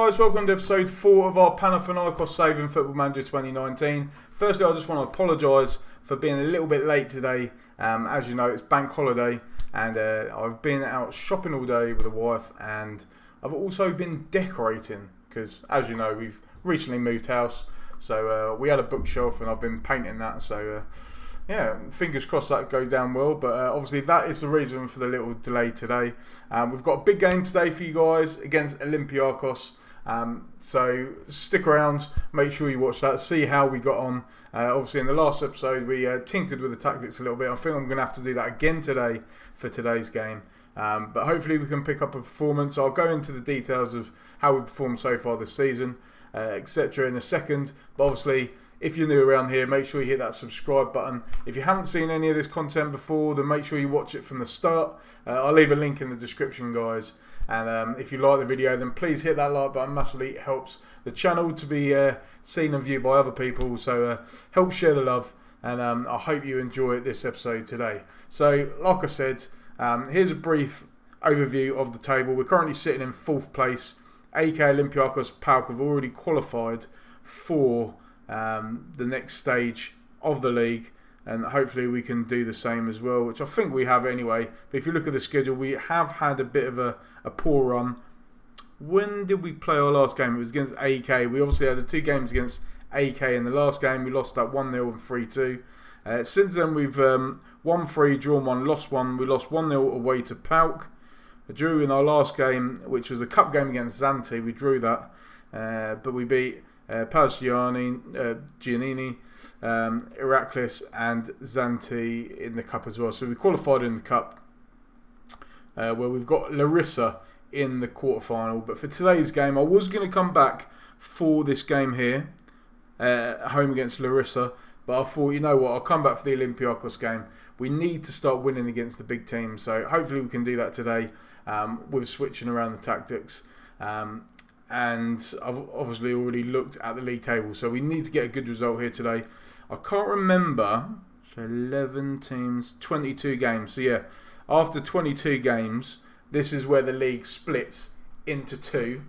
guys, welcome to episode 4 of our Panathinaikos Saving Football Manager 2019. Firstly, I just want to apologise for being a little bit late today. As you know, it's bank holiday and I've been out shopping all day with the wife, and I've also been decorating because, as you know, we've recently moved house. So we had a bookshelf and I've been painting that. So yeah, fingers crossed that go down well. But obviously that is the reason for the little delay today. We've got a big game today for you guys against Olympiakos. So stick around, make sure you watch that, see how we got on. Obviously in the last episode we tinkered with the tactics a little bit. I think I'm going to have to do that again today for today's game. But hopefully we can pick up a performance. I'll go into the details of how we performed so far this season, etc. in a second. But obviously, if you're new around here, make sure you hit that subscribe button. If you haven't seen any of this content before, then make sure you watch it from the start. I'll leave a link in the description, guys. And if you like the video, then please hit that like button. Massively it helps the channel to be seen and viewed by other people. So help share the love. And I hope you enjoy this episode today. So, like I said, here's a brief overview of the table. We're currently sitting in 4th place. AK Olympiakos PAOK have already qualified for the next stage of the league, and hopefully we can do the same as well, which I think we have anyway. But if you look at the schedule, we have had a bit of a poor run. When did we play our last game? It was against AK. We obviously had the 2 games against AK in the last game. We lost that 1-0 and 3-2. Since then we've won 3, drawn 1, lost 1. We lost 1-0 away to PAOK. We drew in our last game, which was a cup game against Zante. We drew that, but we beat Giannini, Iraklis and Zante in the cup as well. So we qualified in the cup, where we've got Larissa in the quarterfinal. But for today's game, I was going to come back for this game here, at home against Larissa. But I thought, you know what, I'll come back for the Olympiakos game. We need to start winning against the big teams. So hopefully we can do that today, with switching around the tactics. And I've obviously already looked at the league table, so we need to get a good result here today. I can't remember, so 11 teams, 22 games. So yeah, after 22 games, this is where the league splits into 2.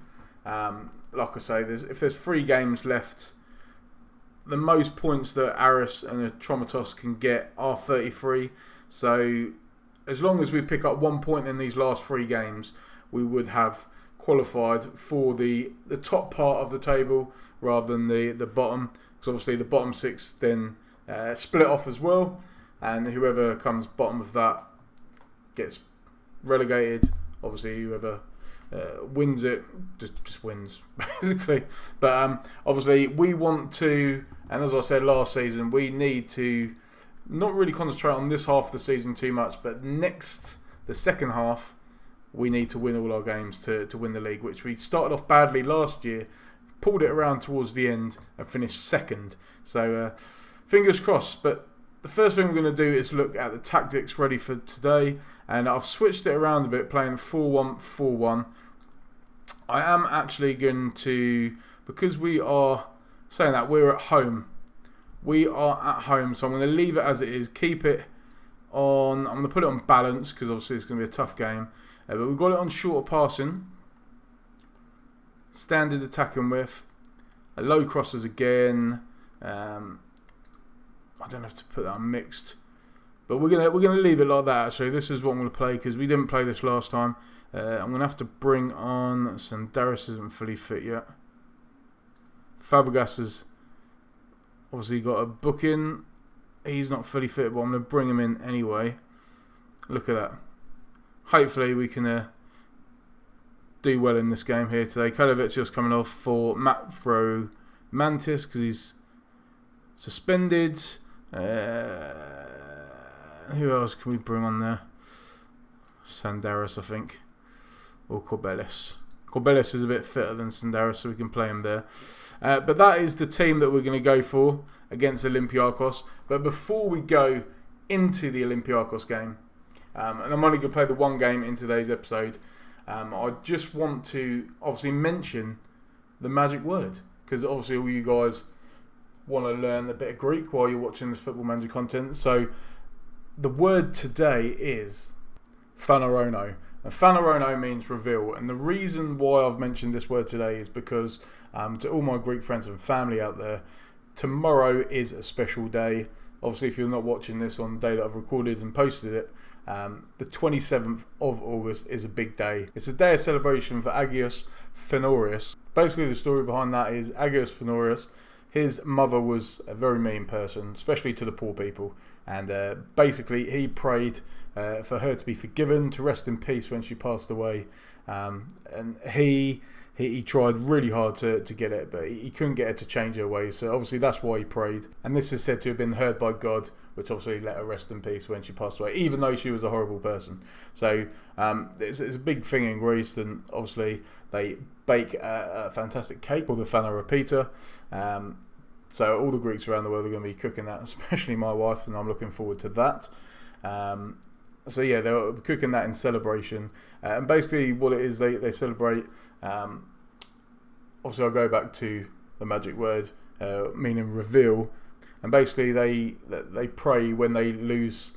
Like I say, if there's 3 games left, the most points that Aris and Atromitos can get are 33. So as long as we pick up 1 point in these last 3 games, we would have qualified for the top part of the table rather than the bottom, because obviously the bottom 6 then split off as well, and whoever comes bottom of that gets relegated. Obviously whoever wins it just wins basically. But obviously we want to, and as I said last season, we need to not really concentrate on this half of the season too much, but the second half, we need to win all our games to win the league, which we started off badly last year, pulled it around towards the end and finished 2nd. So fingers crossed. But the first thing we're going to do is look at the tactics ready for today, and I've switched it around a bit, playing 4-1-4-1. I am actually going to, because we are saying that we're at home, so I'm going to leave it as it is, keep it on, I'm going to put it on balance because obviously it's going to be a tough game. But we've got it on shorter passing, standard attacking width, low crosses again. I don't have to put that on mixed, but we're gonna leave it like that. Actually, this is what I'm gonna play because we didn't play this last time. I'm gonna have to bring on Sandaris, isn't fully fit yet. Fabregas has obviously got a booking. He's not fully fit, but I'm gonna bring him in anyway. Look at that. Hopefully we can do well in this game here today. Kolovic's coming off for Matro Mantis because he's suspended. Who else can we bring on there? Sandaris, I think. Or Corbelis. Corbelis is a bit fitter than Sandaris, so we can play him there. But that is the team that we're going to go for against Olympiakos. But before we go into the Olympiakos game, and I'm only going to play the 1 game in today's episode, I just want to obviously mention the magic word, because obviously all you guys want to learn a bit of Greek while you're watching this Football Manager content. So the word today is Phanarono. And Phanarono means reveal, and the reason why I've mentioned this word today is because to all my Greek friends and family out there, tomorrow is a special day. Obviously, if you're not watching this on the day that I've recorded and posted it, the 27th of August is a big day. It's a day of celebration for Agios Phenorius. Basically, the story behind that is Agios Phenorius, his mother was a very mean person, especially to the poor people, and basically he prayed for her to be forgiven, to rest in peace when she passed away, and he tried really hard to get it, but he couldn't get her to change her ways, so obviously that's why he prayed, and this is said to have been heard by God, which obviously let her rest in peace when she passed away, even though she was a horrible person. So it's a big thing in Greece, and obviously they bake a fantastic cake called the Phanerapita. So all the Greeks around the world are going to be cooking that, especially my wife, and I'm looking forward to that. So yeah, they're cooking that in celebration, and basically what it is, they celebrate. Obviously, I'll go back to the magic word meaning reveal, and basically they pray when they lose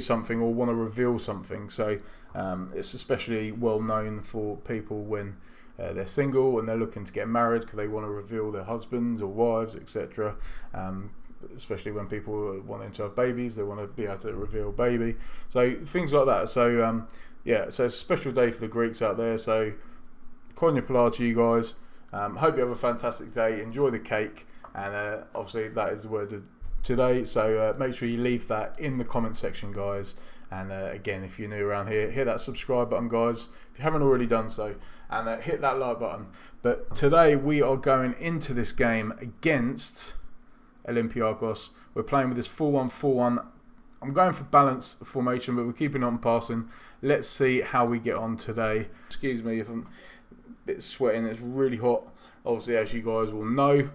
something or want to reveal something. So it's especially well known for people when they're single and they're looking to get married because they want to reveal their husbands or wives, etc. Especially when people are wanting to have babies, they want to be able to reveal baby. So things like that. So yeah, so it's a special day for the Greeks out there. So Konya Pilar to you guys. Hope you have a fantastic day. Enjoy the cake, and obviously that is the word of today. So make sure you leave that in the comment section, guys. And again, if you're new around here, hit that subscribe button, guys, if you haven't already done so, and hit that like button. But today we are going into this game against Olympiakos. We're playing with this 4-1-4-1. I'm going for balanced formation, but we're keeping on passing. Let's see how we get on today. Excuse me if I'm a bit sweating. It's really hot, obviously, as you guys will know,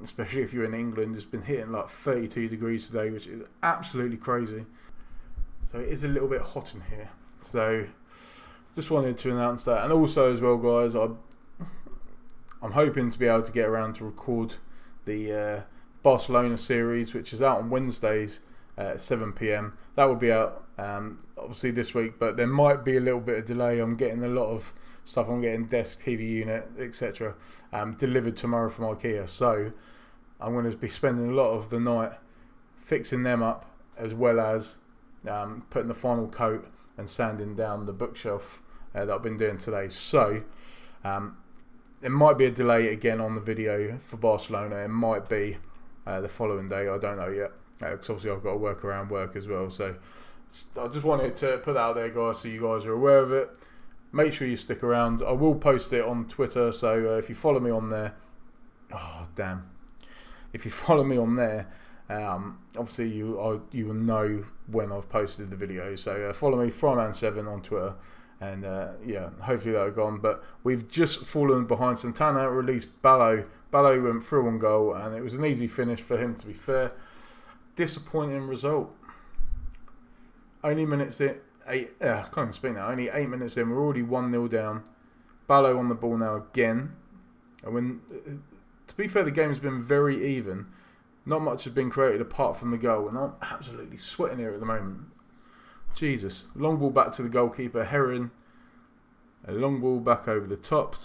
especially if you're in England. It's been hitting like 32 degrees today, which is absolutely crazy. So it is a little bit hot in here. So just wanted to announce that. And also as well, guys, I'm hoping to be able to get around to record the Barcelona series, which is out on Wednesdays at 7 PM. That will be out obviously this week, but there might be a little bit of delay. I'm getting a lot of stuff. I'm getting desk, TV unit, etc. Delivered tomorrow from IKEA. So I'm going to be spending a lot of the night fixing them up, as well as putting the final coat and sanding down the bookshelf that I've been doing today. So there might be a delay again on the video for Barcelona. It might be the following day. I don't know yet, because obviously I've got to work around work as well. So I just wanted to put that out there, guys, so you guys are aware of it. Make sure you stick around. I will post it on Twitter, so if you follow me on there, if you follow me on there, obviously you will know when I've posted the video. So follow me, Fryman7 on Twitter, and yeah, hopefully that'll go on. But we've just fallen behind. Santana released Ballo. Ballo went through on goal, and it was an easy finish for him, to be fair. Disappointing result. Only minutes in, I can't even speak now. Only 8 minutes in, we're already 1-0 down. Ballo on the ball now again. And to be fair, the game's been very even. Not much has been created apart from the goal, and I'm absolutely sweating here at the moment. Jesus. Long ball back to the goalkeeper, Heron. A long ball back over the top.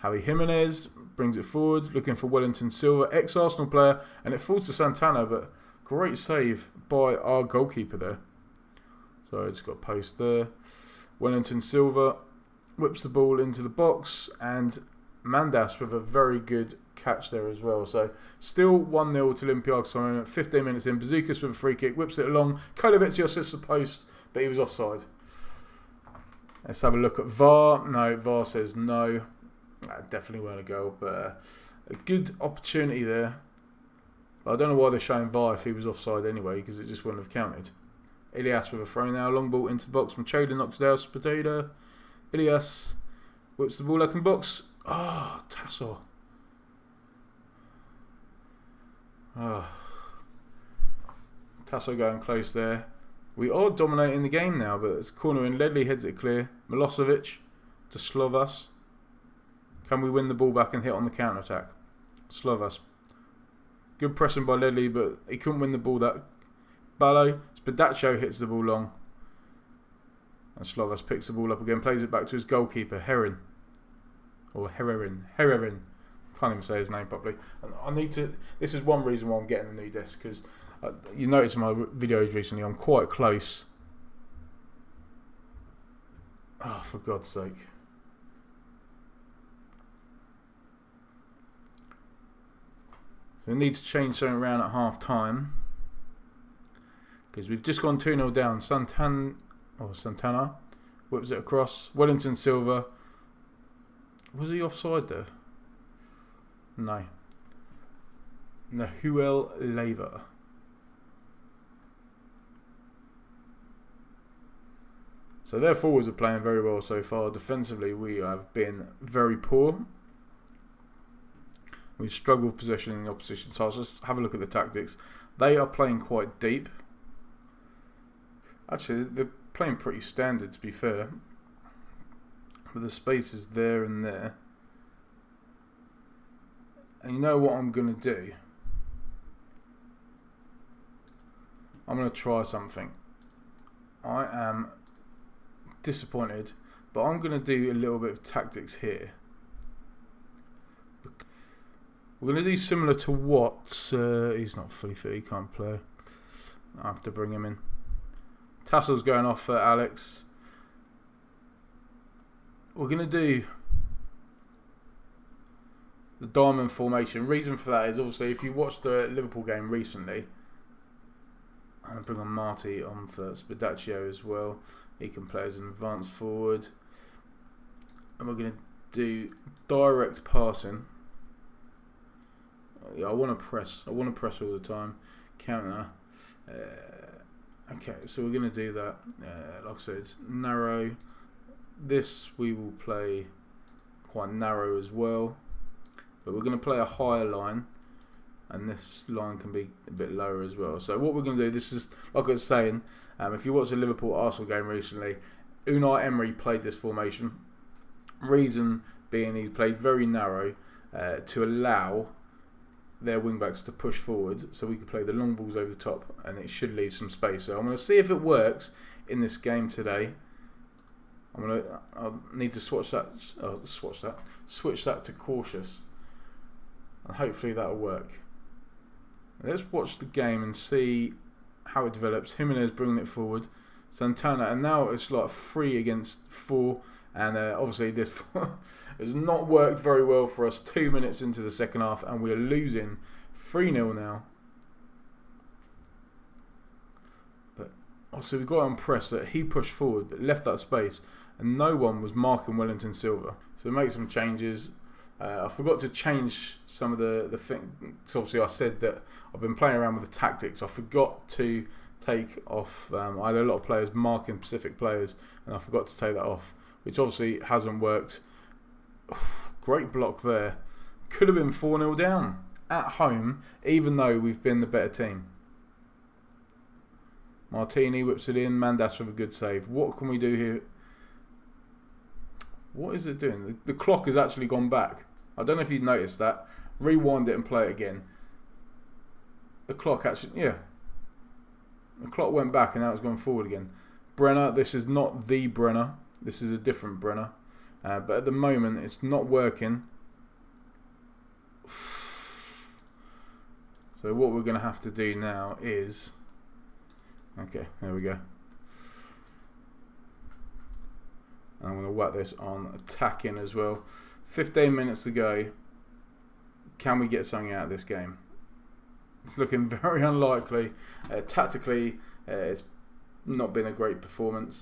Javi Jimenez brings it forward, looking for Wellington Silva, ex-Arsenal player, and it falls to Santana, but great save by our goalkeeper there. So I just got a post there. Wellington Silva whips the ball into the box, and Mandas with a very good catch there as well. So still 1-0 to Olympiakos at 15 minutes in. Bazoukas with a free kick, whips it along. Kolovitsios hits the post, but he was offside. Let's have a look at VAR. No, VAR says no. Definitely weren't a goal, but a good opportunity there. I don't know why they're showing VAR if he was offside anyway, because it just wouldn't have counted. Ilias with a throw now. Long ball into the box. Machoda knocks it out. Spadota. Ilias whips the ball up in the box. Oh, Tasso. Oh. Tasso going close there. We are dominating the game now, but it's corner in. Ledley heads it clear. Milosevic to Slovas. Can we win the ball back and hit on the counter-attack? Slovas. Good pressing by Ledley, but he couldn't win the ball. That Ballo. Spadaccio hits the ball long. And Slovas picks the ball up again, plays it back to his goalkeeper, Heron. Hererin. Can't even say his name properly. And I need to. This is one reason why I'm getting the new desk, because you notice in my videos recently I'm quite close. Oh, for God's sake. So we need to change something around at half time, because we've just gone 2-0 down. Santana whips it across. Wellington Silva. Was he offside there? No. Nahuel Leiva. So their forwards are playing very well so far. Defensively, we have been very poor. We've struggled with possession in the opposition. So let's just have a look at the tactics. They are playing quite deep. Actually, they're playing pretty standard, to be fair. But the space is there and there. And you know what I'm going to do? I'm going to try something. I am disappointed, but I'm going to do a little bit of tactics here. We're going to do similar to what... he's not fully fit, he can't play. I have to bring him in. Tassel's going off for Alex. We're going to do the diamond formation. Reason for that is obviously if you watched the Liverpool game recently, I'm going to bring on Marty on for Spedaccio as well. He can play as an advanced forward. And we're going to do direct passing. Yeah, I want to press. I want to press all the time. Counter. Okay, so we're going to do that. Like I said, it's narrow. This we will play quite narrow as well. But we're going to play a higher line. And this line can be a bit lower as well. So what we're going to do, this is, like I was saying, if you watched the Liverpool-Arsenal game recently, Unai Emery played this formation. Reason being he played very narrow to allow their wing-backs to push forward so we could play the long balls over the top and it should leave some space. So I'm going to see if it works in this game today. I'll need to switch that to cautious. And hopefully that'll work. Let's watch the game and see how it develops. Jimenez bringing it forward. Santana, and now it's like 3 against 4. And obviously this has not worked very well for us. 2 minutes into the second half and we're losing 3-0 now. But obviously we got on press that he pushed forward but left that space. And no one was marking Wellington Silva. So make some changes. I forgot to change some of the thing. So obviously I said that I've been playing around with the tactics. I forgot to take off. I had a lot of players marking Pacific players, and I forgot to take that off, which obviously hasn't worked. Great block there. Could have been 4-0 down at home, even though we've been the better team. Martini whips it in. Mandas with a good save. What can we do here? What is it doing? The clock has actually gone back. I don't know if you've noticed that. Rewind it and play it again. The clock actually, yeah. The clock went back and now it's gone forward again. Brenner, this is not the Brenner. This is a different Brenner. But at the moment, it's not working. So what we're going to have to do now is... Okay, there we go. And I'm going to whack this on attacking as well. 15 minutes to go. Can we get something out of this game? It's looking very unlikely. Tactically, it's not been a great performance.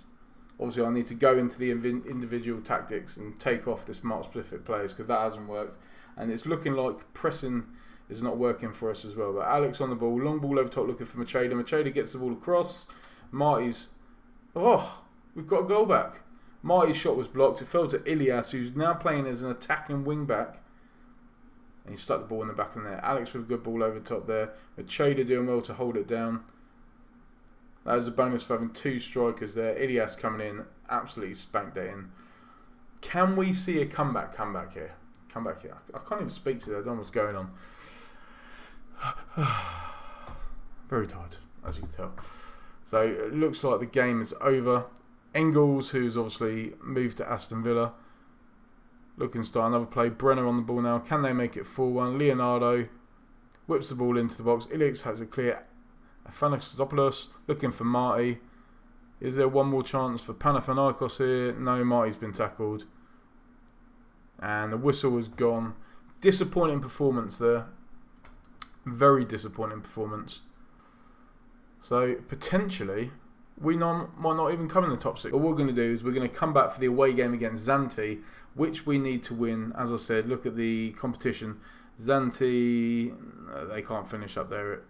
Obviously, I need to go into the individual tactics and take off the smart specific players because that hasn't worked. And it's looking like pressing is not working for us as well. But Alex on the ball, long ball over top looking for Macheda. Macheda gets the ball across. Marty's... Oh, we've got a goal back. Marty's shot was blocked. It fell to Ilias, who's now playing as an attacking wing-back. And he stuck the ball in the back of the net. Alex with a good ball over the top there. Macheda doing well to hold it down. That was a bonus for having 2 strikers there. Ilias coming in, absolutely spanked that in. Can we see a comeback here? Comeback here. I can't even speak to that. I don't know what's going on. Very tired, as you can tell. So it looks like the game is over. Engels, who's obviously moved to Aston Villa, looking to start another play. Brenner on the ball now. Can they make it 4-1? Leonardo whips the ball into the box. Ilić has it clear. Athanasiopoulos looking for Marty. Is there one more chance for Panathinaikos here? No, Marty's been tackled. And the whistle has gone. Disappointing performance there. Very disappointing performance. So, potentially, we might not even come in the top 6. But what we're going to do is we're going to come back for the away game against Zante, which we need to win. As I said, look at the competition. Zante, they can't finish up there.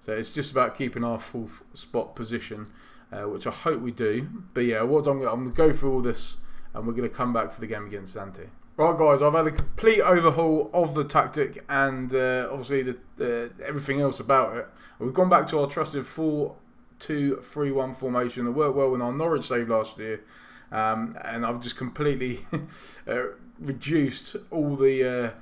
So it's just about keeping our 4th spot position, which I hope we do. But yeah, I'm going to go through all this, and we're going to come back for the game against Zante. Right, guys, I've had a complete overhaul of the tactic and obviously everything else about it. We've gone back to our trusted 4-2-3-1 formation that worked well in our Norwich save last year, and I've just completely reduced all the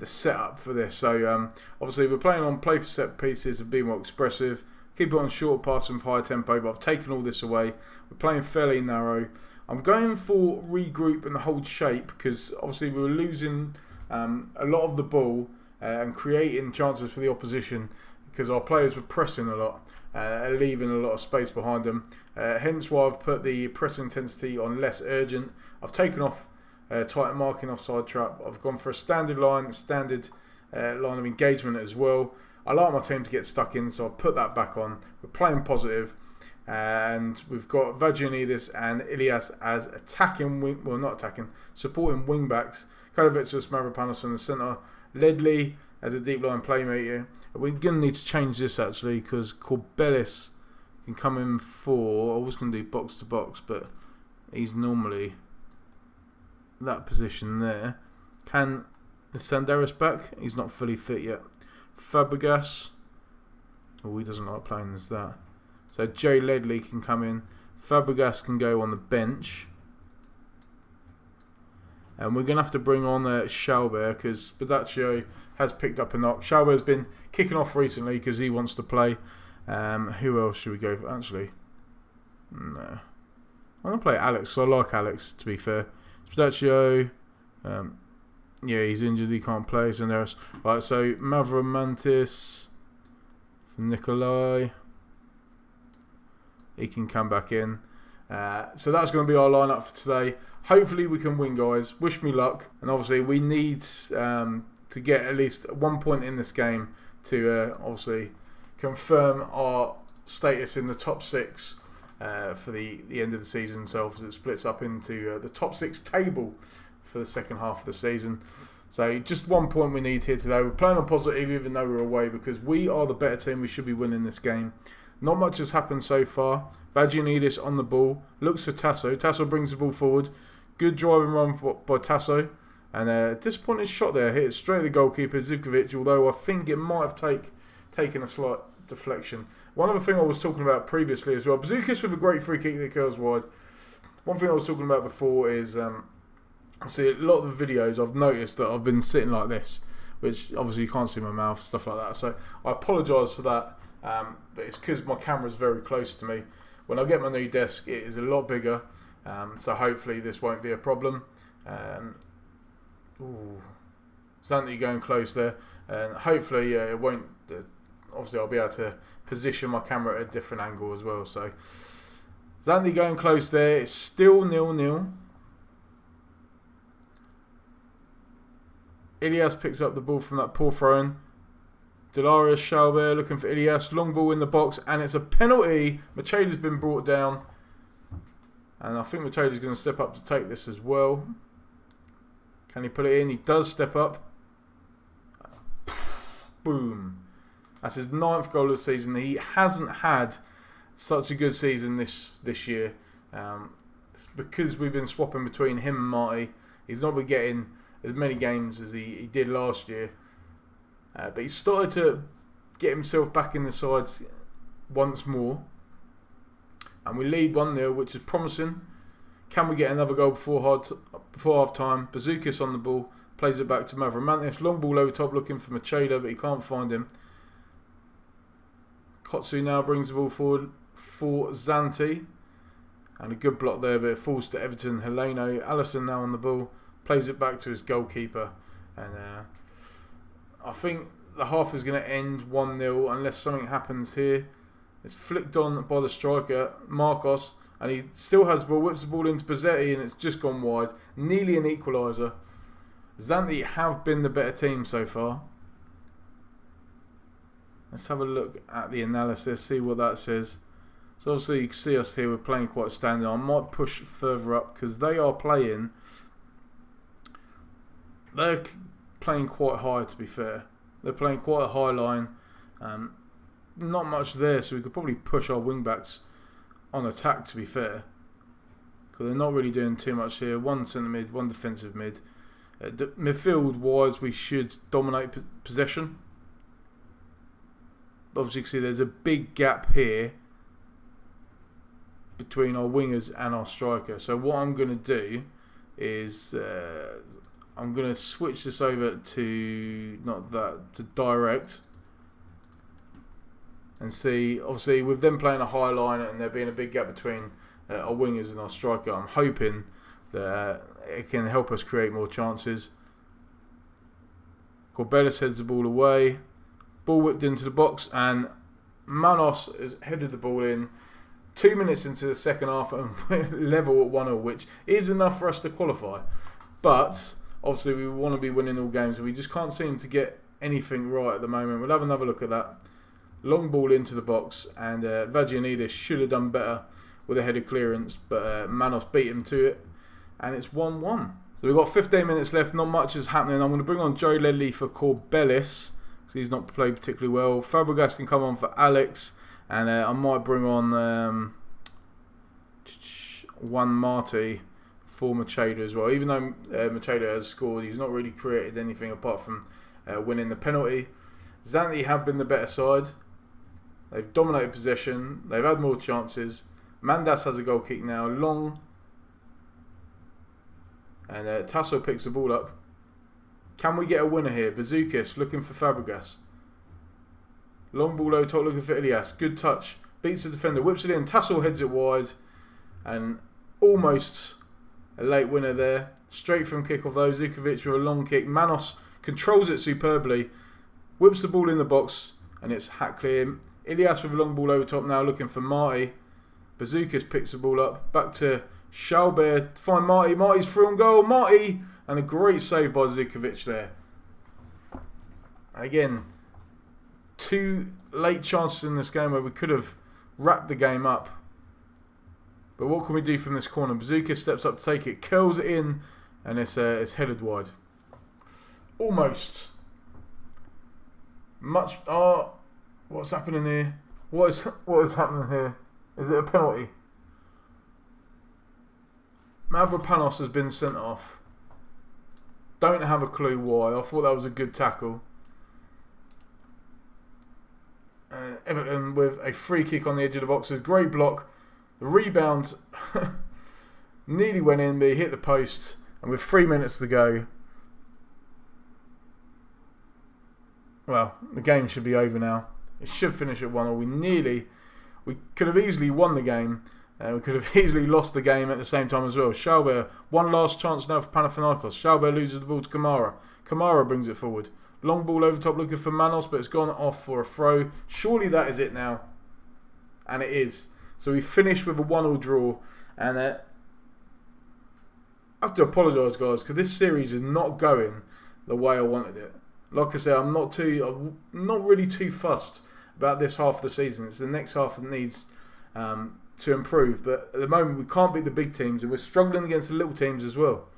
setup for this. So obviously we're playing on play for set pieces and be more expressive, keep it on short passes and high tempo, but I've taken all this away. We're playing fairly narrow. I'm going for regroup and hold shape because obviously we were losing a lot of the ball and creating chances for the opposition because our players were pressing a lot, leaving a lot of space behind them. Hence why I've put the press intensity on less urgent. I've taken off tight marking offside trap. I've gone for a standard line of engagement as well. I like my team to get stuck in, so I've put that back on. We're playing positive. And we've got Vagianidis and Ilias as supporting wing backs. Kolovicius, Mavropanos in the centre. Ledley as a deep line playmaker. We're going to need to change this actually because Corbelis can come in for. I was going to do box to box, but he's normally that position there. Can Sanderis back? He's not fully fit yet. Fabregas. Oh, he doesn't like playing as that. So Joe Ledley can come in. Fabregas can go on the bench. And we're going to have to bring on Schauber because Spudaccio has picked up a knock. Schauber's been kicking off recently because he wants to play. Who else should we go for? Actually, no. I'm going to play Alex because I like Alex, to be fair. Spudaccio, yeah, he's injured. He can't play. So there's, right, so Mavromantis, Nikolai. He can come back in. So that's going to be our lineup for today. Hopefully we can win, guys. Wish me luck. And obviously we need to get at least 1 point in this game to obviously confirm our status in the top 6 for the end of the season. So obviously it splits up into the top 6 table for the second half of the season. So just 1 point we need here today. We're playing on positive even though we're away because we are the better team. We should be winning this game. Not much has happened so far. Vagianidis on the ball. Looks for Tasso. Tasso brings the ball forward. Good driving run by Tasso. And a disappointing shot there. Hit straight at the goalkeeper, Zivkovic. Although I think it might have taken a slight deflection. One other thing I was talking about previously as well. Bazookas with a great free kick that curls wide. One thing I was talking about before is... obviously a lot of the videos I've noticed that I've been sitting like this. Which obviously you can't see my mouth. Stuff like that. So I apologise for that. But it's because my camera's very close to me. When I get my new desk, it is a lot bigger. So hopefully this won't be a problem. Zante going close there. And hopefully it won't... obviously I'll be able to position my camera at a different angle as well. So Zante going close there. It's still 0-0. Ilias picks up the ball from that poor throw-in. Delarius Schauber looking for Ilias. Long ball in the box. And it's a penalty. Macheda's been brought down. And I think Macheda's going to step up to take this as well. Can he put it in? He does step up. Boom. That's his 9th goal of the season. He hasn't had such a good season this year. It's because we've been swapping between him and Marty. He's not been getting as many games as he did last year. But he's started to get himself back in the sides once more. And we lead 1-0, which is promising. Can we get another goal before half time? Bazookas on the ball. Plays it back to Mavromantis. Long ball over top looking for Macheda, but he can't find him. Kotsu now brings the ball forward for Zante. And a good block there, but it falls to Everton. Heleno. Alisson now on the ball. Plays it back to his goalkeeper. And I think the half is going to end 1-0 unless something happens here. It's flicked on by the striker, Marcos. And he still has the ball. Whips the ball into Pizzetti and it's just gone wide. Nearly an equaliser. Zante have been the better team so far. Let's have a look at the analysis, see what that says. So obviously you can see us here, we're playing quite standard. I might push further up because they're playing quite high, to be fair. They're playing quite a high line. Not much there, so we could probably push our wing backs on attack, to be fair. Because they're not really doing too much here. One centre mid, one defensive mid. Midfield wise, we should dominate possession. Obviously, you can see there's a big gap here between our wingers and our striker. So what I'm going to do is I'm going to switch this over to to direct and see. Obviously, with them playing a high line and there being a big gap between our wingers and our striker, I'm hoping that it can help us create more chances. Corbelis heads the ball away. Ball whipped into the box and Manos has headed the ball in. 2 minutes into the second half and we're level at 1-0, which is enough for us to qualify. But obviously we want to be winning all games. We just can't seem to get anything right at the moment. We'll have another look at that. Long ball into the box and Vagianidis should have done better with a headed clearance, but Manos beat him to it and it's 1-1. So we've got 15 minutes left, not much is happening. I'm going to bring on Joe Ledley for Corbelis. So he's not played particularly well. Fabregas can come on for Alex. And I might bring on Juan Marti for Machado as well. Even though Machado has scored, he's not really created anything apart from winning the penalty. Zante have been the better side. They've dominated possession. They've had more chances. Mandas has a goal kick now. Long. And Tasso picks the ball up. Can we get a winner here? Bazookas looking for Fabregas. Long ball low top looking for Ilias. Good touch. Beats the defender. Whips it in. Tassel heads it wide. And almost a late winner there. Straight from kick-off though. Zukovic with a long kick. Manos controls it superbly. Whips the ball in the box. And it's hat clear. Ilias with a long ball over top now looking for Marty. Bazookas picks the ball up. Back to Schaubert. Find Marty. Marty's through on goal. Marty! And a great save by Zukovic there. Again, 2 late chances in this game where we could have wrapped the game up. But what can we do from this corner? Bazooka steps up to take it, curls it in, and it's headed wide. Almost. Much. What's happening here? What is happening here? Is it a penalty? Mavropanos has been sent off. Don't have a clue why. I thought that was a good tackle. Everton with a free kick on the edge of the box. A great block. The rebound nearly went in, but he hit the post. And with 3 minutes to go, well, the game should be over now. It should finish at 1-1. We could have easily won the game. We could have easily lost the game at the same time as well. Schaubert, one last chance now for Panathinaikos. Schaubert loses the ball to Kamara. Kamara brings it forward. Long ball over top looking for Manos, but it's gone off for a throw. Surely that is it now. And it is. So we finished with a 1-1 draw. And I have to apologise, guys, because this series is not going the way I wanted it. Like I said, I'm not really too fussed about this half of the season. It's the next half that needs to improve. But at the moment, we can't beat the big teams, and we're struggling against the little teams as well.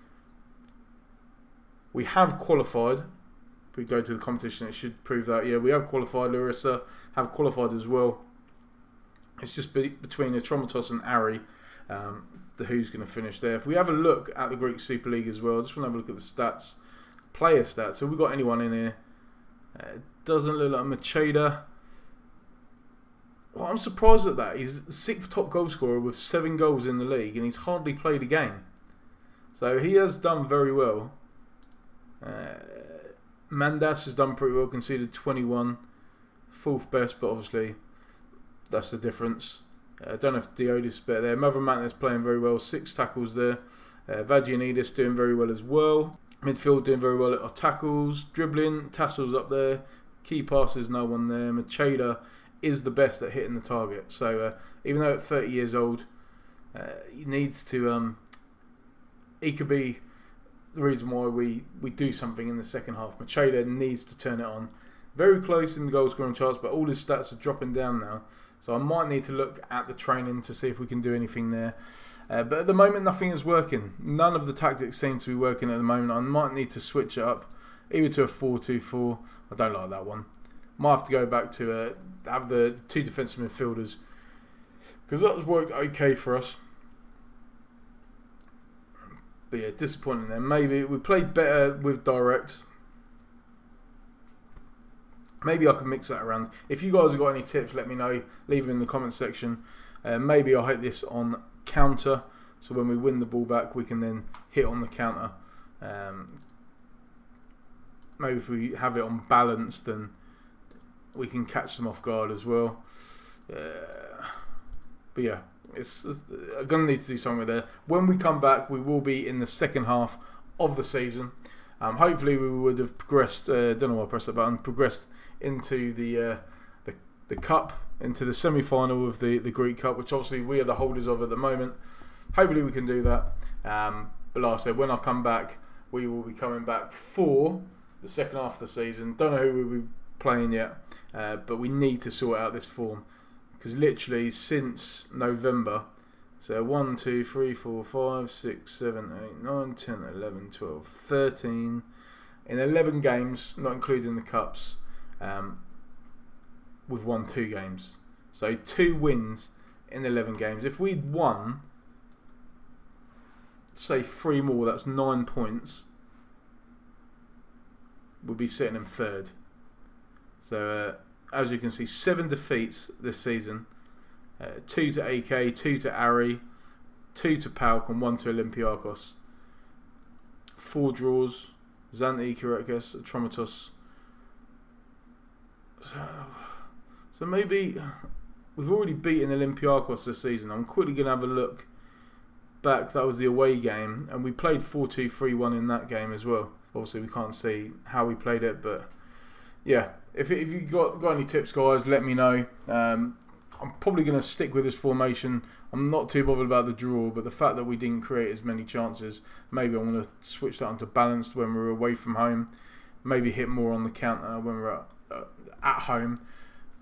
We have qualified. If we go to the competition, it should prove that. Yeah, we have qualified. Larissa have qualified as well. It's just between Atromitos and Ari, who's going to finish there. If we have a look at the Greek Super League as well, I just want to have a look at the stats, player stats. Have we got anyone in here? It doesn't look like Macheda. Well, I'm surprised at that. He's the 6th top goal scorer with 7 goals in the league, and he's hardly played a game. So he has done very well. Mandas has done pretty well, conceded 21. 4th best, but obviously that's the difference. I don't know if Diodis is better there. Mavromantis playing very well, 6 tackles there. Vagianidis doing very well as well. Midfield doing very well at our tackles. Dribbling, Tassel's up there. Key passes, no one there. Macheda is the best at hitting the target. So even though at 30 years old, he needs to... he could be the reason why we do something in the second half. Macheda needs to turn it on. Very close in the goal scoring charts, but all his stats are dropping down now. So I might need to look at the training to see if we can do anything there. But at the moment, nothing is working. None of the tactics seem to be working at the moment. I might need to switch it up, either to a 4-2-4. I don't like that one. Might have to go back to have the 2 defensive midfielders, because that has worked okay for us. But yeah, disappointing there. Maybe we played better with direct. Maybe I can mix that around. If you guys have got any tips, let me know. Leave them in the comment section. Maybe I'll hit this on counter, so when we win the ball back, we can then hit on the counter. Maybe if we have it on balance, then we can catch them off guard as well. But yeah, I'm going to need to do something there. When we come back, we will be in the second half of the season. Hopefully we would have progressed, don't know why I pressed that button, progressed into the cup, into the semi-final of the Greek Cup, which obviously we are the holders of at the moment. Hopefully we can do that. But like I said, when I come back, we will be coming back for the second half of the season. Don't know who we'll be playing yet, but we need to sort out this form, because literally since November, so 1, 2, 3, 4, 5, 6, 7, 8, 9, 10, 11, 12, 13, in 11 games, not including the cups, we've won 2 games. So 2 wins in 11 games. If we'd won, say 3 more, that's 9 points, we'd be sitting in 3rd. So as you can see, 7 defeats this season. 2 to AK, 2 to Ari, 2 to PAOK and 1 to Olympiakos. 4 draws, Zante, Kyriakos, Atromitos. So maybe we've already beaten Olympiakos this season. I'm quickly going to have a look back. That was the away game, and we played 4-2-3-1 in that game as well. Obviously we can't see how we played it, but yeah, if you got any tips, guys, let me know. I'm probably going to stick with this formation. I'm not too bothered about the draw, but the fact that we didn't create as many chances, maybe I'm going to switch that onto balanced when we're away from home. Maybe hit more on the counter when we're at home.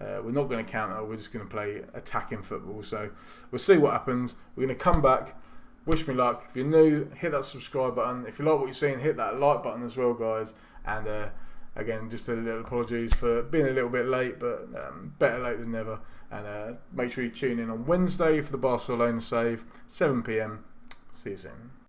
We're not going to counter, we're just going to play attacking football. So we'll see what happens. We're going to come back. Wish me luck. If you're new, hit that subscribe button. If you like what you're seeing, hit that like button as well, guys. And again, just a little apologies for being a little bit late, but better late than never. And make sure you tune in on Wednesday for the Barcelona save, 7 PM. See you soon.